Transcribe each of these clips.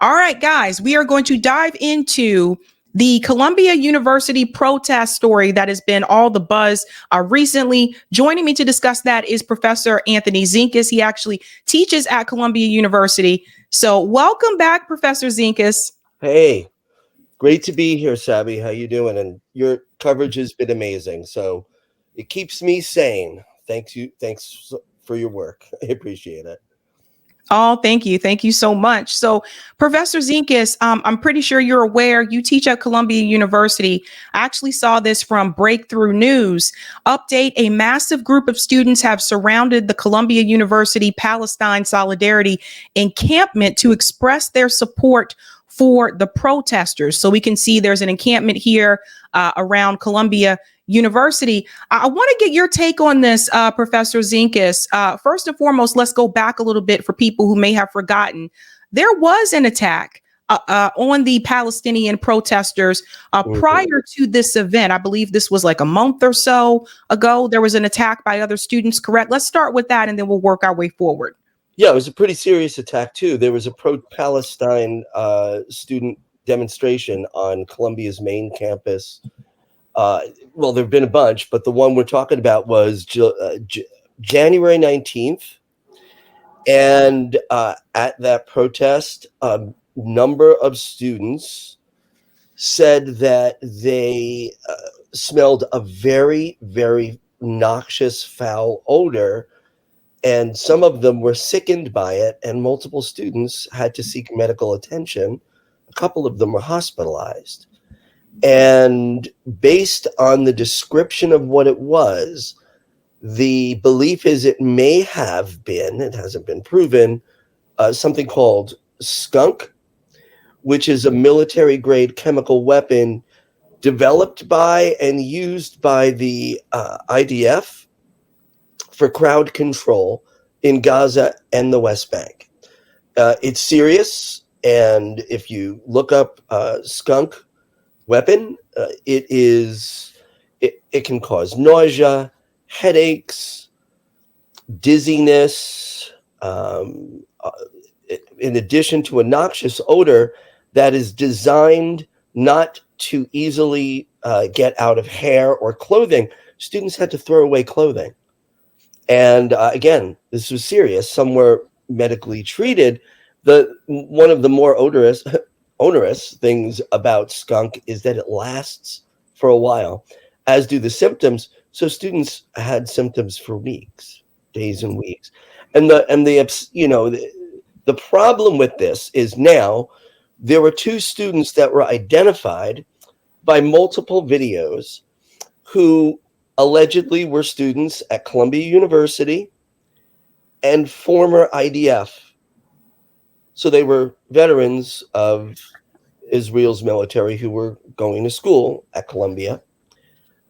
All right, guys, we are going to dive into the Columbia University protest story that has been all the buzz recently. Joining me to discuss that is Professor Anthony Zinkus. He actually teaches at Columbia University. So welcome back, Professor Zinkus. Hey, great to be here, Sabby. How you doing? And your coverage has been amazing. So it keeps me sane. Thanks you. Thanks for your work. I appreciate it. Oh, thank you. Thank you so much. So, Professor Zinkus, I'm pretty sure you're aware you teach at Columbia University. I actually saw this from Breakthrough News. Update: a massive group of students have surrounded the Columbia University Palestine Solidarity encampment to express their support for the protesters. So we can see there's an encampment here around Columbia University. I want to get your take on this, Professor Zinkus. First and foremost, let's go back a little bit for people who may have forgotten. There was an attack on the Palestinian protesters prior to this event. I believe this was like a month or so ago. There was an attack by other students, correct? Let's start with that and then we'll work our way forward. Yeah, it was a pretty serious attack, too. There was a pro-Palestine student demonstration on Columbia's main campus. Well, there have been a bunch, but the one we're talking about was January 19th. And at that protest, a number of students said that they smelled a very, very noxious, foul odor. And some of them were sickened by it, and multiple students had to seek medical attention. A couple of them were hospitalized. And based on the description of what it was, the belief is it may have been, it hasn't been proven, something called skunk, which is a military-grade chemical weapon developed by and used by the IDF for crowd control in Gaza and the West Bank. It's serious, and if you look up skunk weapon, it can cause nausea, headaches, dizziness, in addition to a noxious odor that is designed not to easily get out of hair or clothing. Students had to throw away clothing. And again, this was serious. Some were medically treated. One of the more onerous things about skunk is that it lasts for a while, as do the symptoms. So students had symptoms for weeks, days and weeks. And the problem with this is now there were two students that were identified by multiple videos who allegedly were students at Columbia University and former IDF. So they were veterans of Israel's military who were going to school at Columbia,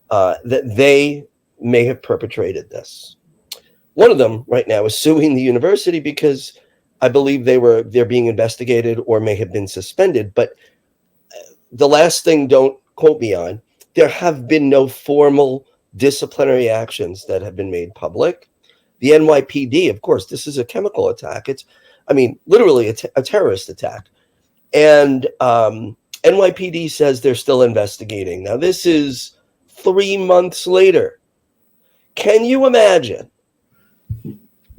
that they may have perpetrated this. One of them right now is suing the university because I believe they're being investigated or may have been suspended. But the last thing, don't quote me on, there have been no formal disciplinary actions that have been made public. The NYPD, of course, this is a chemical attack. Literally a terrorist attack. And NYPD says they're still investigating. Now, this is 3 months later. Can you imagine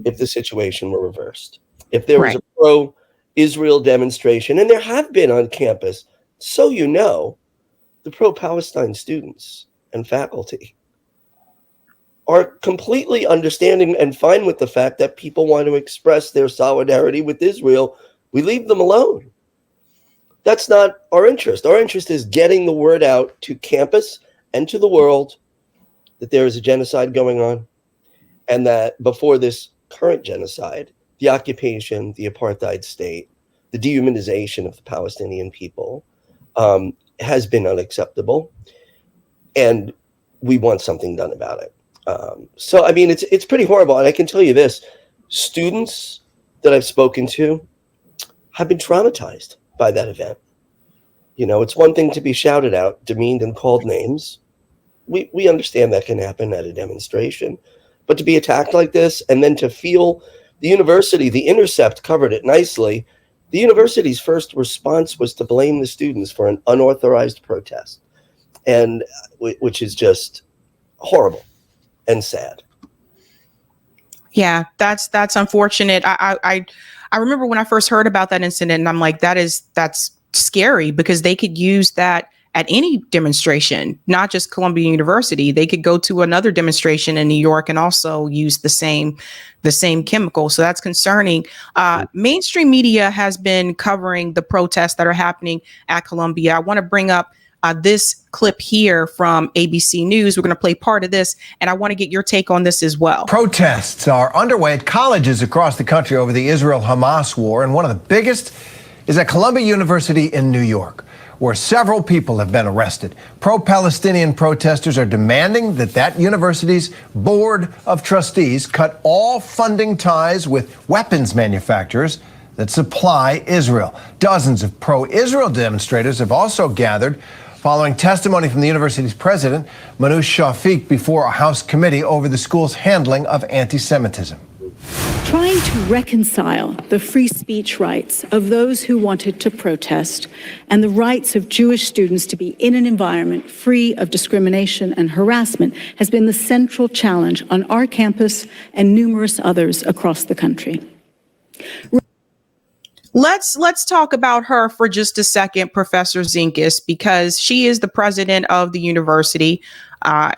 if the situation were reversed? If there was a pro-Israel demonstration, and there have been on campus, so you know, the pro-Palestine students and faculty are completely understanding and fine with the fact that people want to express their solidarity with Israel. We leave them alone. That's not our interest. Our interest is getting the word out to campus and to the world that there is a genocide going on, and that before this current genocide, the occupation, the apartheid state, the dehumanization of the Palestinian people has been unacceptable, and we want something done about it. It's pretty horrible. And I can tell you this, students that I've spoken to have been traumatized by that event. You know, it's one thing to be shouted out, demeaned, and called names. We understand that can happen at a demonstration. But to be attacked like this, and then to feel the university, The Intercept covered it nicely, The university's first response was to blame the students for an unauthorized protest, and which is just horrible and sad. Yeah, that's unfortunate. I remember when I first heard about that incident, and I'm like, that's scary, because they could use that at any demonstration, not just Columbia University. They could go to another demonstration in New York and also use the same chemical. So that's concerning. Mainstream media has been covering the protests that are happening at Columbia. I want to bring up this clip here from ABC News. We're going to play part of this, and I want to get your take on this as well. Protests are underway at colleges across the country over the Israel-Hamas war, and one of the biggest is at Columbia University in New York, where several people have been arrested. Pro-Palestinian protesters are demanding that university's board of trustees cut all funding ties with weapons manufacturers that supply Israel. Dozens of pro-Israel demonstrators have also gathered following testimony from the university's president, Manoush Shafiq, before a House committee over the school's handling of anti-Semitism. Trying to reconcile the free speech rights of those who wanted to protest and the rights of Jewish students to be in an environment free of discrimination and harassment has been the central challenge on our campus and numerous others across the country. Let's talk about her for just a second, Professor Zinkus, because she is the president of the university.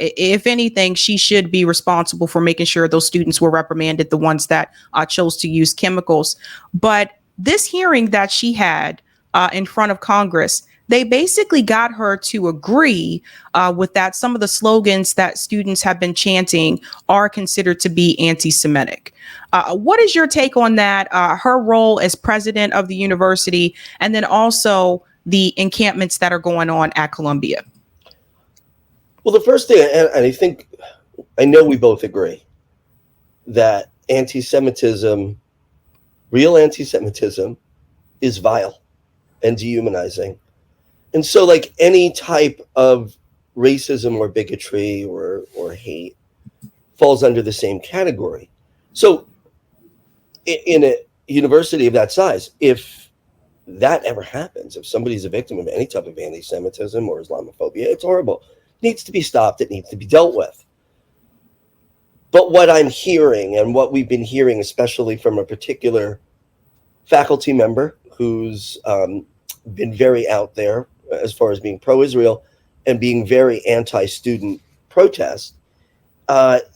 If anything, she should be responsible for making sure those students were reprimanded, the ones that chose to use chemicals. But this hearing that she had in front of Congress, they basically got her to agree with that some of the slogans that students have been chanting are considered to be anti-Semitic. What is your take on that? Her role as president of the university, and then also the encampments that are going on at Columbia? Well, the first thing, and I know we both agree that anti-Semitism, real anti-Semitism, is vile and dehumanizing. And so, like any type of racism or bigotry or hate falls under the same category. So in a university of that size, if that ever happens, if somebody's a victim of any type of anti-Semitism or Islamophobia, it's horrible. It needs to be stopped. It needs to be dealt with. But what I'm hearing, and what we've been hearing, especially from a particular faculty member who's been very out there as far as being pro-Israel and being very anti-student protest,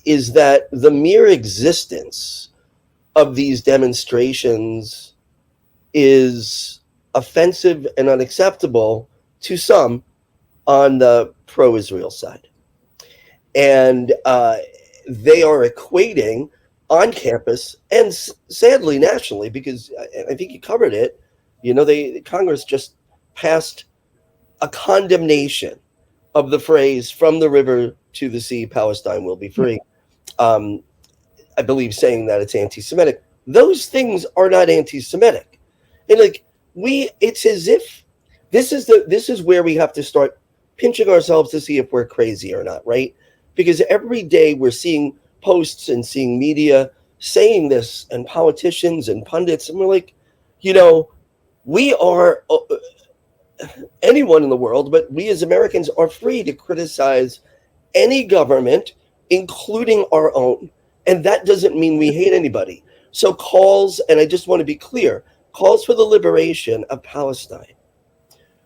is that the mere existence of these demonstrations is offensive and unacceptable to some on the pro-Israel side. And they are equating on campus and sadly nationally, because I think you covered it, Congress just passed a condemnation of the phrase "from the river to the sea, Palestine will be free." I believe saying that it's anti-Semitic. Those things are not anti-Semitic, and it's as if this is where we have to start pinching ourselves to see if we're crazy or not, right? Because every day we're seeing posts and seeing media saying this, and politicians and pundits, and we're like, we are. Anyone in the world, but we as Americans are free to criticize any government, including our own. And that doesn't mean we hate anybody. So calls, and I just want to be clear, calls for the liberation of Palestine,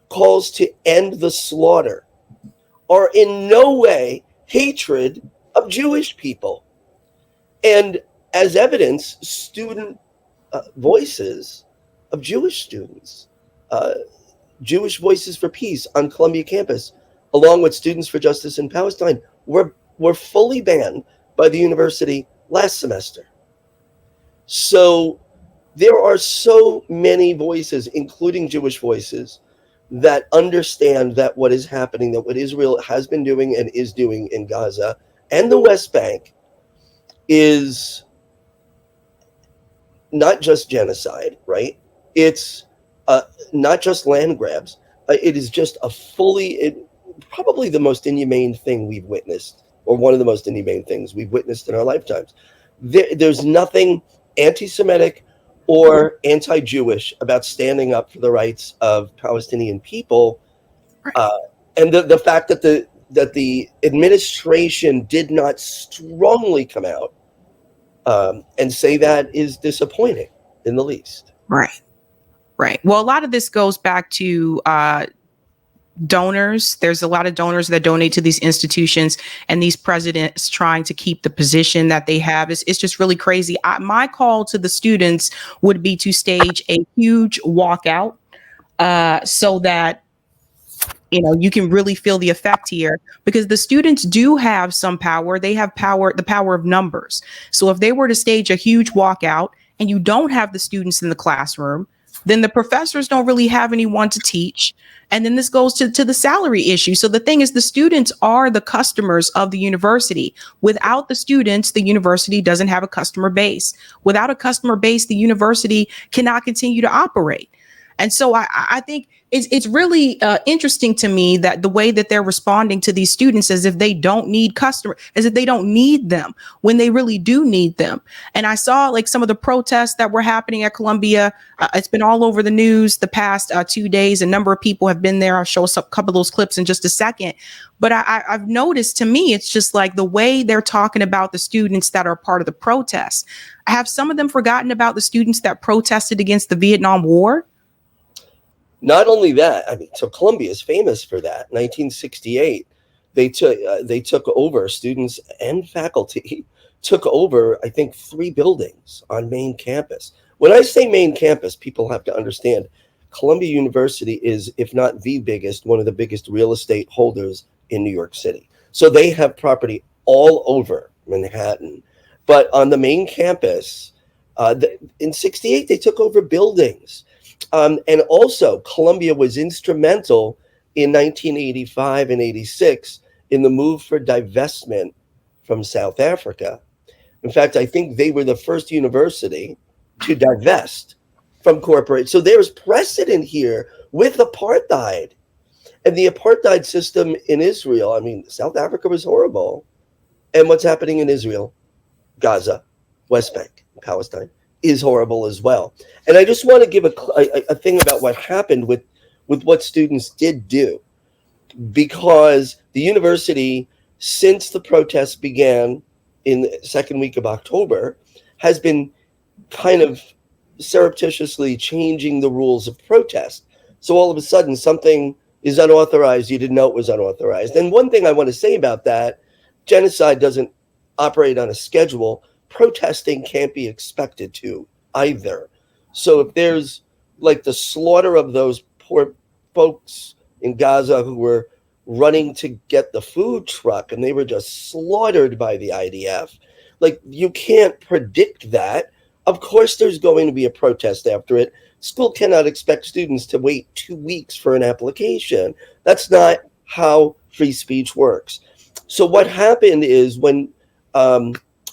calls to end the slaughter, are in no way hatred of Jewish people. And as evidence, student voices of Jewish students, Jewish Voices for Peace on Columbia campus, along with Students for Justice in Palestine, were fully banned by the university last semester. So there are so many voices, including Jewish voices, that understand that what is happening, that what Israel has been doing and is doing in Gaza and the West Bank is not just genocide, right? It's not just land grabs. It is just probably the most inhumane thing we've witnessed, or one of the most inhumane things we've witnessed in our lifetimes. There's nothing anti-Semitic or anti-Jewish about standing up for the rights of Palestinian people. And the fact that the administration did not strongly come out and say that is disappointing in the least. Right. Right. Well, a lot of this goes back to donors. There's a lot of donors that donate to these institutions, and these presidents trying to keep the position that they have. It's just really crazy. My call to the students would be to stage a huge walkout so that you can really feel the effect here, because the students do have some power. They have power, the power of numbers. So if they were to stage a huge walkout and you don't have the students in the classroom, then the professors don't really have anyone to teach. And then this goes to the salary issue. So the thing is, the students are the customers of the university. Without the students, the university doesn't have a customer base. Without a customer base, the university cannot continue to operate. And so I think it's really interesting to me that the way that they're responding to these students as if they don't need as if they don't need them when they really do need them. And I saw like some of the protests that were happening at Columbia. It's been all over the news the past 2 days. A number of people have been there. I'll show us a couple of those clips in just a second. But I've noticed, to me, it's just like the way they're talking about the students that are part of the protests. Have some of them forgotten about the students that protested against the Vietnam War? Not only that, I mean, so Columbia is famous for that. 1968, they took over, students and faculty took over, I think, 3 buildings on main campus. When I say main campus, people have to understand Columbia University is, if not the biggest, one of the biggest real estate holders in New York City. So they have property all over Manhattan. But on the main campus, in 68, they took over buildings. And also, Columbia was instrumental in 1985 and 86 in the move for divestment from South Africa. In fact, I think they were the first university to divest from corporate. So there's precedent here with apartheid. And the apartheid system in Israel, I mean, South Africa was horrible. And what's happening in Israel, Gaza, West Bank, Palestine, is horrible as well. And I just want to give a thing about what happened with what students did do, because the university, since the protests began in the second week of October, has been kind of surreptitiously changing the rules of protest. So all of a sudden something is unauthorized. You didn't know it was unauthorized. And one thing I want to say about that, genocide doesn't operate on a schedule. Protesting can't be expected to either. So if there's like the slaughter of those poor folks in Gaza who were running to get the food truck and they were just slaughtered by the IDF, like, you can't predict that. Of course there's going to be a protest after it. School cannot expect students to wait 2 weeks for an application. That's not how free speech works. So what happened is when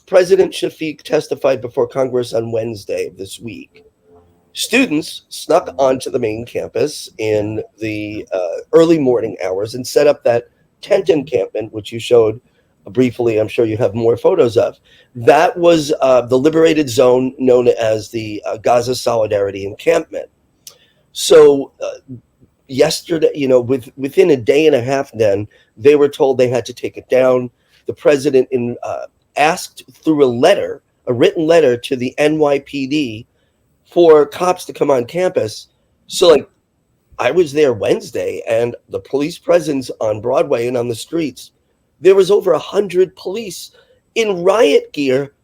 President Shafiq testified before Congress on Wednesday of this week, students snuck onto the main campus in the early morning hours and set up that tent encampment, which you showed briefly. I'm sure you have more photos of. That was the liberated zone known as the Gaza Solidarity Encampment. So yesterday, within a day and a half, then they were told they had to take it down. The president asked through a written letter to the NYPD for cops to come on campus. So like, I was there Wednesday, and the police presence on Broadway and on the streets, there was over 100 police in riot gear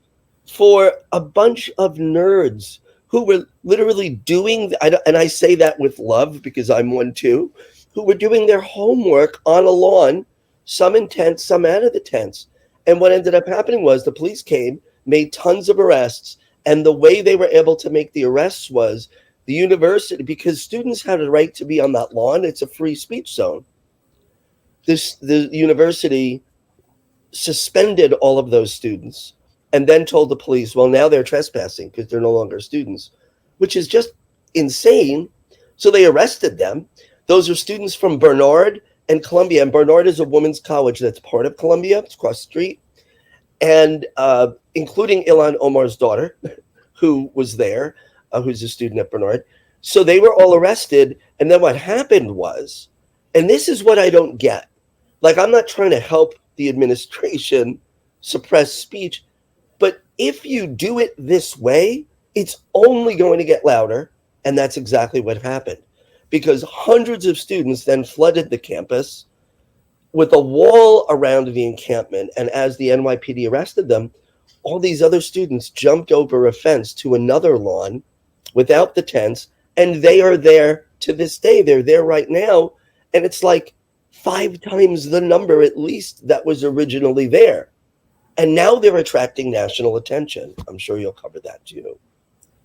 for a bunch of nerds who were literally doing, and I say that with love because I'm one too, who were doing their homework on a lawn, some in tents, some out of the tents. And what ended up happening was the police came, made tons of arrests, and the way they were able to make the arrests was the university, because students had a right to be on that lawn. It's a free speech zone. The university suspended all of those students and then told the police, well, now they're trespassing because they're no longer students, which is just insane. So they arrested them. Those are students from Bernard and Columbia, and Bernard is a women's college that's part of Columbia. It's across the street, and including Ilhan Omar's daughter, who was there. who's a student at Bernard. So they were all arrested. And then what happened was, and this is what I don't get. Like, I'm not trying to help the administration suppress speech, but if you do it this way, it's only going to get louder. And that's exactly what happened, because hundreds of students then flooded the campus with a wall around the encampment. And as the NYPD arrested them, all these other students jumped over a fence to another lawn without the tents. And they are there to this day. They're there right now. And it's like 5 times the number, at least, that was originally there. And now they're attracting national attention. I'm sure you'll cover that too.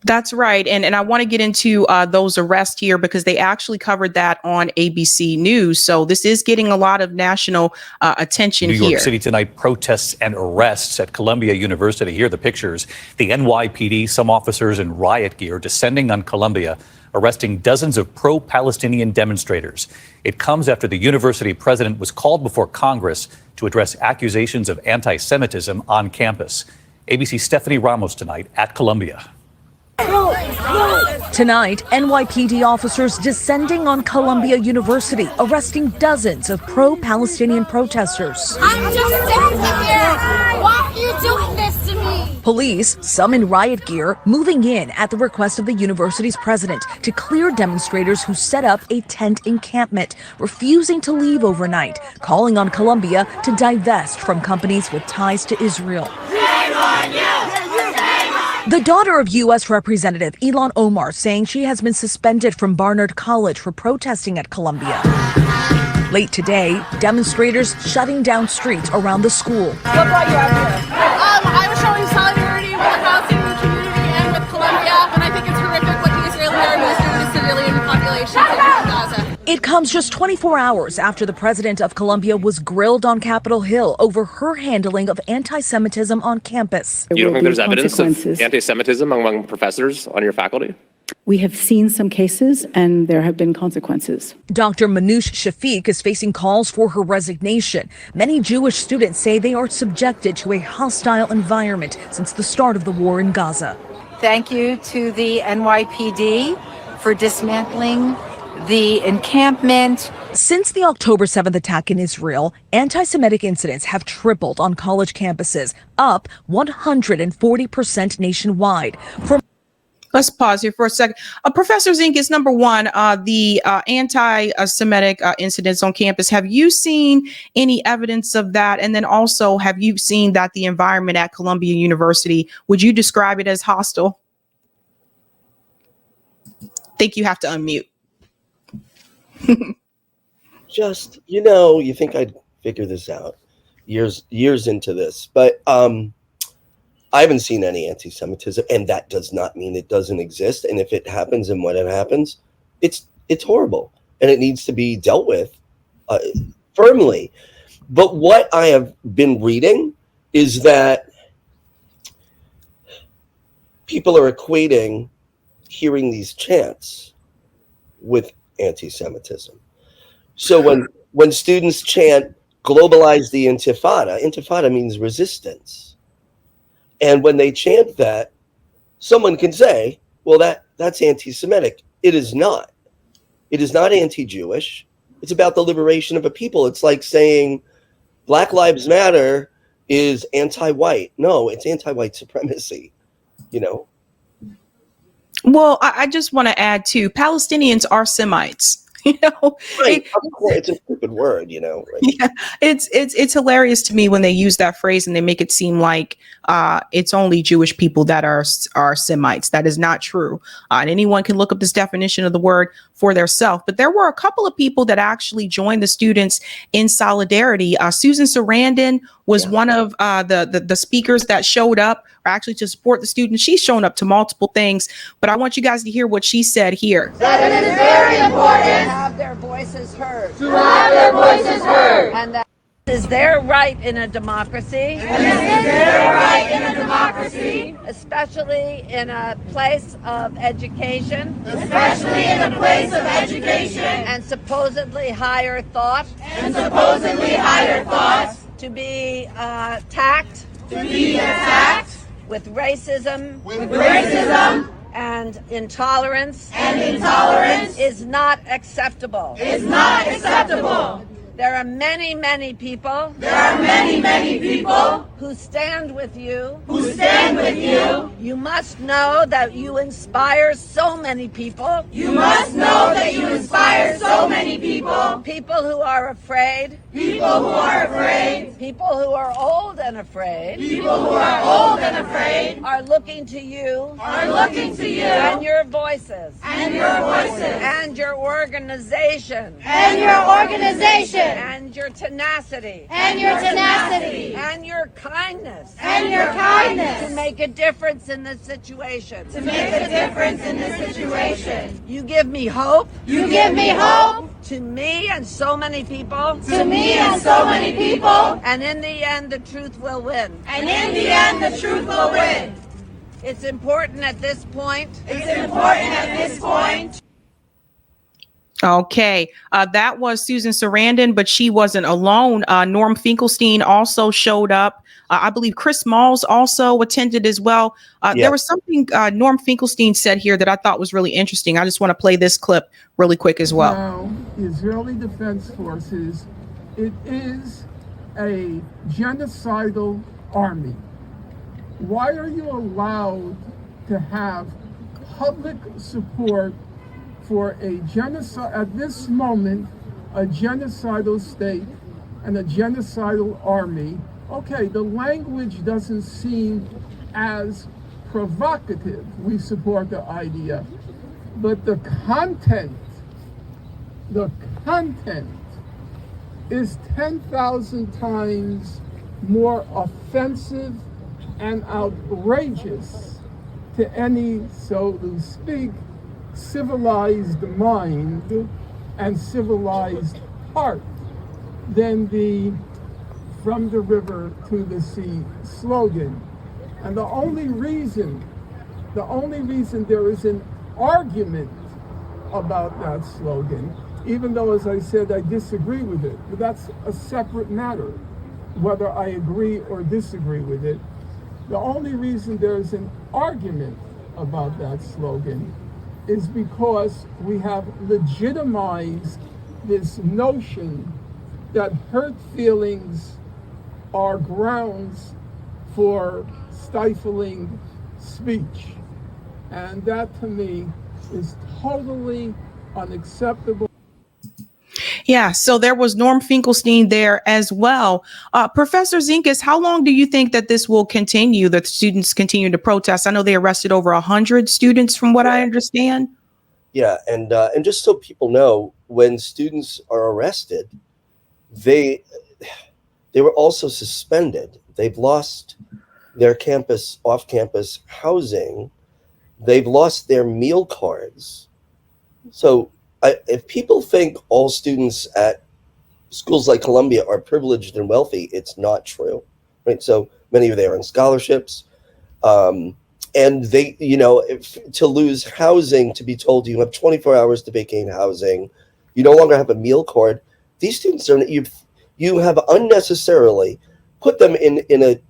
That's right. And I want to get into those arrests here, because they actually covered that on ABC News. So this is getting a lot of national attention here. New York City tonight, protests and arrests at Columbia University. Here are the pictures. The NYPD, some officers in riot gear descending on Columbia, arresting dozens of pro-Palestinian demonstrators. It comes after the university president was called before Congress to address accusations of anti-Semitism on campus. ABC's Stephanie Ramos tonight at Columbia. Tonight, NYPD officers descending on Columbia University, arresting dozens of pro-Palestinian protesters. I'm just standing here. Why are you doing this to me? Police, some in riot gear, moving in at the request of the university's president to clear demonstrators who set up a tent encampment, refusing to leave overnight, calling on Columbia to divest from companies with ties to Israel. The daughter of U.S. Representative Ilhan Omar saying she has been suspended from Barnard College for protesting at Columbia. Late today, demonstrators shutting down streets around the school. What brought you out here? I was showing solidarity with the Palestinian community and with Columbia, and I think it's horrific what the Israeli army is doing to civilian populations in Gaza. It comes just 24 hours after the president of Columbia was grilled on Capitol Hill over her handling of anti-Semitism on campus. You don't think there's evidence of anti-Semitism among professors on your faculty? We have seen some cases, and there have been consequences. Dr. Manoush Shafiq is facing calls for her resignation. Many Jewish students say they are subjected to a hostile environment since the start of the war in Gaza. Thank you to the NYPD for dismantling the encampment. Since the October 7th attack in Israel, anti-Semitic incidents have tripled on college campuses, up 140% nationwide. Let's pause here for a second. Professor Zinkis, number one, the anti-Semitic incidents on campus. Have you seen any evidence of that? And then also, have you seen that the environment at Columbia University, would you describe it as hostile? Think you have to unmute. Just, you think I'd figure this out years into this, but I haven't seen any anti-Semitism, and that does not mean it doesn't exist. And if it happens and when it happens, it's horrible, and it needs to be dealt with firmly. But what I have been reading is that people are equating hearing these chants with anti-Semitism. So when students chant globalize the intifada means resistance. And when they chant that, someone can say, well, that's anti-Semitic. It is not. It is not anti-Jewish. It's about the liberation of a people. It's like saying Black Lives Matter is anti-white. No, it's anti-white supremacy, Well, I just want to add too, Palestinians are Semites. Right. It's a stupid word, Right? Yeah, it's hilarious to me when they use that phrase and they make it seem like it's only Jewish people that are Semites. That is not true. And anyone can look up this definition of the word for themselves. But there were a couple of people that actually joined the students in solidarity. Susan Sarandon was one of the speakers that showed up, or actually to support the students. She's shown up to multiple things, but I want you guys to hear what she said here. That it is very important to have their voices heard. And that is their right in a democracy. Especially in a place of education. And supposedly higher thought. To be attacked. With racism. and intolerance is not acceptable. There are many, many people who stand with you. You must know that you inspire so many people. People who are afraid. People who are old and afraid. Are looking to you. And your voices. And your organization. And your tenacity. And your kindness. To make a difference in this situation. You give me hope. To me and so many people. And in the end, the truth will win. It's important at this point. Okay, that was Susan Sarandon, but she wasn't alone. Norm Finkelstein also showed up. I believe Chris Malls also attended as well. There was something Norm Finkelstein said here that I thought was really interesting. I just want to play this clip really quick as well. Now, the Israeli Defense Forces, it is a genocidal army. Why are you allowed to have public support for a genocide, at this moment, a genocidal state and a genocidal army? Okay, the language doesn't seem as provocative. We support the idea. But the content is 10,000 times more offensive and outrageous to any, so to speak, civilized mind and civilized heart than the "from the river to the sea" slogan. And the only reason there is an argument about that slogan, even though, as I said, I disagree with it, but that's a separate matter, whether I agree or disagree with it. The only reason there's an argument about that slogan is because we have legitimized this notion that hurt feelings are grounds for stifling speech. And that, to me, is totally unacceptable. Yeah, so there was Norm Finkelstein there as well. Professor Zinkas, how long do you think that this will continue, that students continue to protest? I know they arrested over 100 students from what I understand. Yeah, and just so people know, when students are arrested, they were also suspended. They've lost their campus, off-campus housing. They've lost their meal cards. So if people think all students at schools like Columbia are privileged and wealthy, it's not true, right? So many of them are on scholarships, and they, to lose housing, to be told you have 24 hours to vacate housing, you no longer have a meal card. These students you have unnecessarily put them in a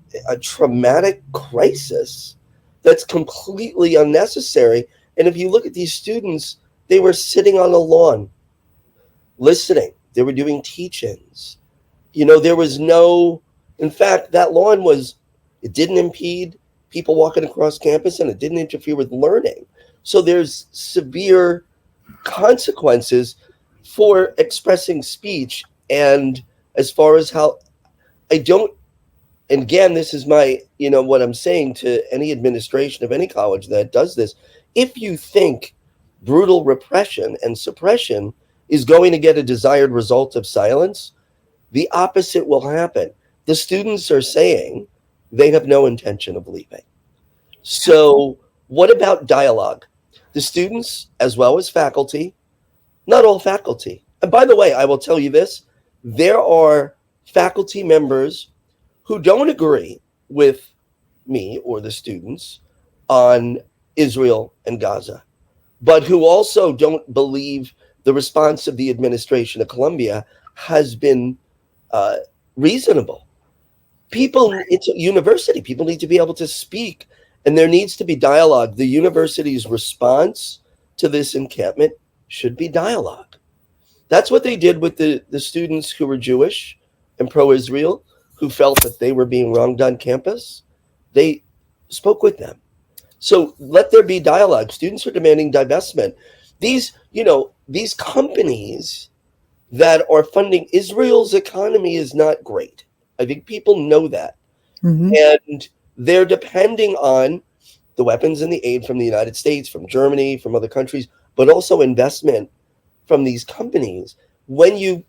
traumatic crisis that's completely unnecessary. And if you look at these students, they were sitting on the lawn, listening. They were doing teach-ins. There was no, in fact, that lawn it didn't impede people walking across campus, and it didn't interfere with learning. So there's severe consequences for expressing speech. And as far as how and again, this is my, what I'm saying to any administration of any college that does this. If you think brutal repression and suppression is going to get a desired result of silence, the opposite will happen. The students are saying they have no intention of leaving. So what about dialogue? The students, as well as faculty, not all faculty. And by the way, I will tell you this, there are faculty members who don't agree with me or the students on Israel and Gaza, but who also don't believe the response of the administration of Columbia has been reasonable. It's a university. People need to be able to speak And there needs to be dialogue. The university's response to this encampment should be dialogue. That's what they did with the students who were Jewish and pro-Israel, who felt that they were being wronged on campus. They spoke with them. So let there be dialogue. Students are demanding divestment. These companies that are funding Israel's economy is not great. I think people know that. Mm-hmm. And they're depending on the weapons and the aid from the United States, from Germany, from other countries, but also investment from these companies. When you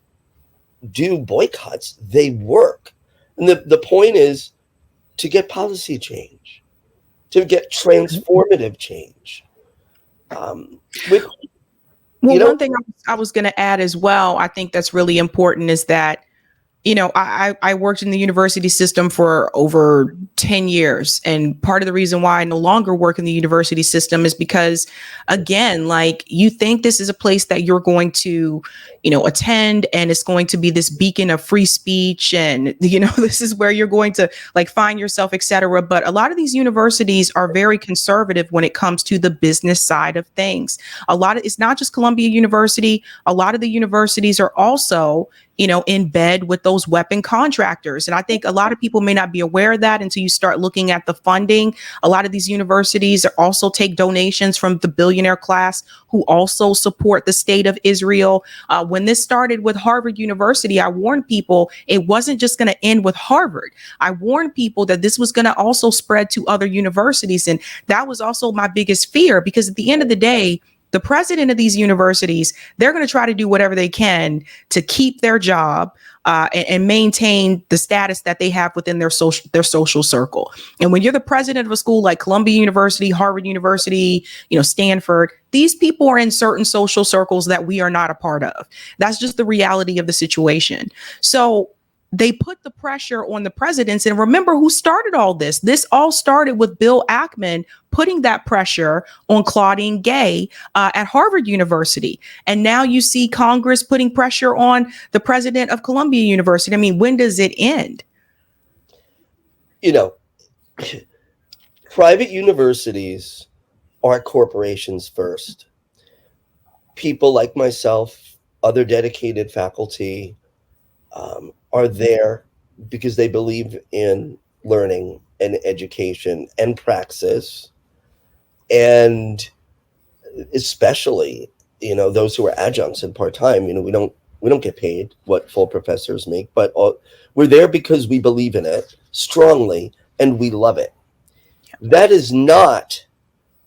do boycotts, they work. And the point is to get policy change, to get transformative change. One thing I was going to add as well, I think that's really important is that, I worked in the university system for over 10 years. And part of the reason why I no longer work in the university system is because, again, like you think this is a place that you're going to, attend and it's going to be this beacon of free speech. And, this is where you're going to like find yourself, et cetera. But a lot of these universities are very conservative when it comes to the business side of things. It's not just Columbia University. A lot of the universities are also, in bed with those weapon contractors. And I think a lot of people may not be aware of that until you start looking at the funding. A lot of these universities also take donations from the billionaire class who also support the state of Israel. When this started with Harvard University, I warned people it wasn't just going to end with Harvard. I warned people that this was going to also spread to other universities. And that was also my biggest fear, because at the end of the day, the president of these universities, they're going to try to do whatever they can to keep their job and maintain the status that they have within their social circle. And when you're the president of a school like Columbia University, Harvard University, Stanford, these people are in certain social circles that we are not a part of. That's just the reality of the situation. So they put the pressure on the presidents. And remember who started all this. This all started with Bill Ackman putting that pressure on Claudine Gay at Harvard University. And now you see Congress putting pressure on the president of Columbia University. I mean, when does it end? Private universities are corporations first. People like myself, other dedicated faculty, are there because they believe in learning and education and praxis, and especially those who are adjuncts and part-time. We don't get paid what full professors make, but we're there because we believe in it strongly and we love it. That is not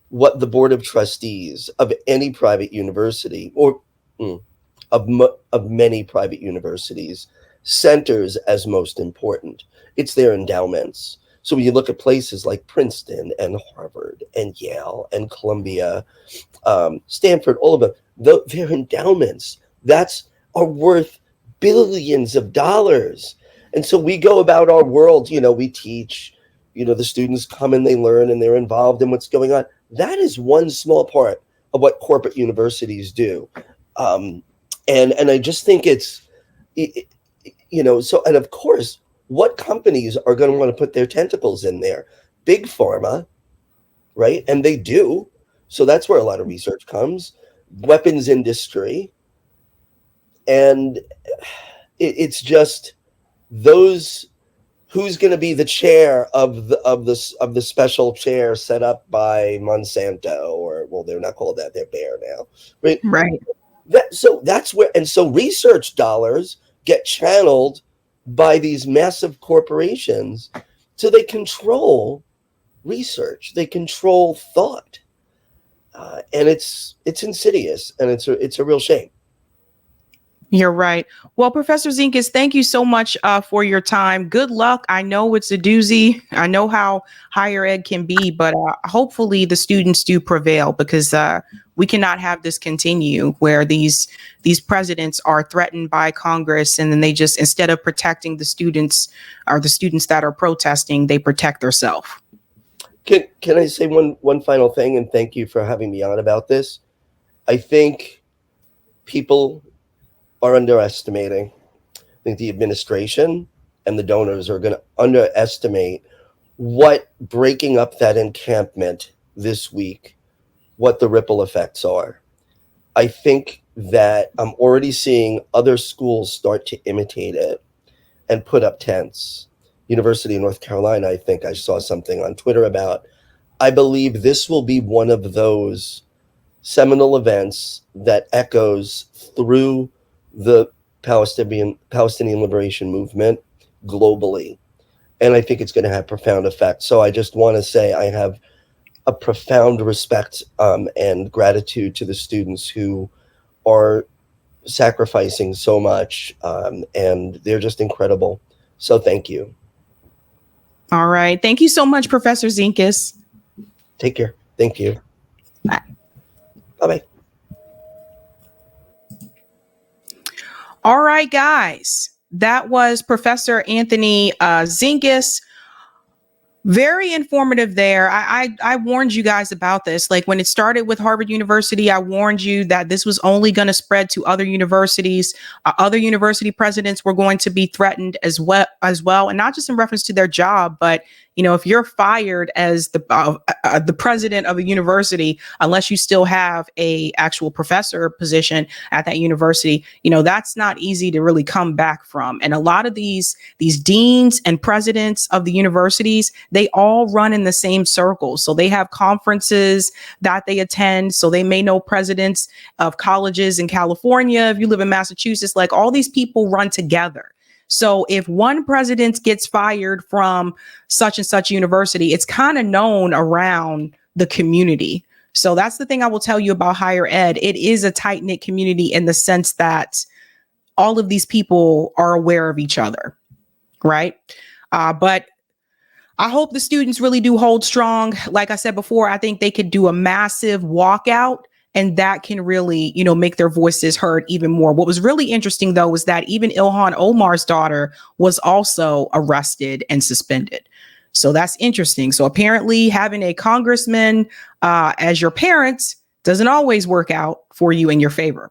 what the board of trustees of any private university or of many private universities centers as most important. It's their endowments. So when you look at places like Princeton and Harvard and Yale and Columbia, Stanford, all of them, their endowments are worth billions of dollars. And so we go about our world, we teach, the students come and they learn and they're involved in what's going on. That is one small part of what corporate universities do. And I just think so, and of course, what companies are going to want to put their tentacles in there? Big pharma, right? And they do. So that's where a lot of research comes. Weapons industry. And it's just those, who's going to be the chair of the special chair set up by Monsanto, or, well, they're not called that, they're Bayer now. Right. So that's where, and so research dollars get channeled by these massive corporations, so they control research, they control thought, and it's insidious, and it's a real shame. You're right. Well, Professor Zinkas, thank you so much for your time. Good luck. I know it's a doozy. I know how higher ed can be, but hopefully the students do prevail, because we cannot have this continue where these presidents are threatened by Congress, and then they just, instead of protecting the students or the students that are protesting, they protect themselves. Can I say one final thing, and thank you for having me on about this? I think people are underestimating. I think the administration and the donors are going to underestimate what breaking up that encampment this week, what the ripple effects are. I think that I'm already seeing other schools start to imitate it and put up tents. University of North Carolina, I think I saw something on Twitter about. I believe this will be one of those seminal events that echoes through the Palestinian liberation movement globally. And I think it's going to have profound effect. So I just want to say I have a profound respect and gratitude to the students who are sacrificing so much, and they're just incredible. So thank you. All right. Thank you so much, Professor Zinkus. Take care. Thank you. Bye. Bye-bye. All right, guys. That was Professor Anthony Zinkus. Very informative there. I warned you guys about this. Like when it started with Harvard University, I warned you that this was only going to spread to other universities. Other university presidents were going to be threatened as well, and not just in reference to their job, but if you're fired as the president of a university, unless you still have a actual professor position at that university, that's not easy to really come back from. And a lot of these deans and presidents of the universities, they all run in the same circle. So they have conferences that they attend. So they may know presidents of colleges in California. If you live in Massachusetts, like all these people run together. So if one president gets fired from such and such university, it's kind of known around the community. So that's the thing I will tell you about higher ed. It is a tight-knit community in the sense that all of these people are aware of each other, right? But I hope the students really do hold strong. Like I said before, I think they could do a massive walkout, and that can really, make their voices heard even more. What was really interesting, though, was that even Ilhan Omar's daughter was also arrested and suspended. So that's interesting. So apparently having a congressman as your parents doesn't always work out for you in your favor.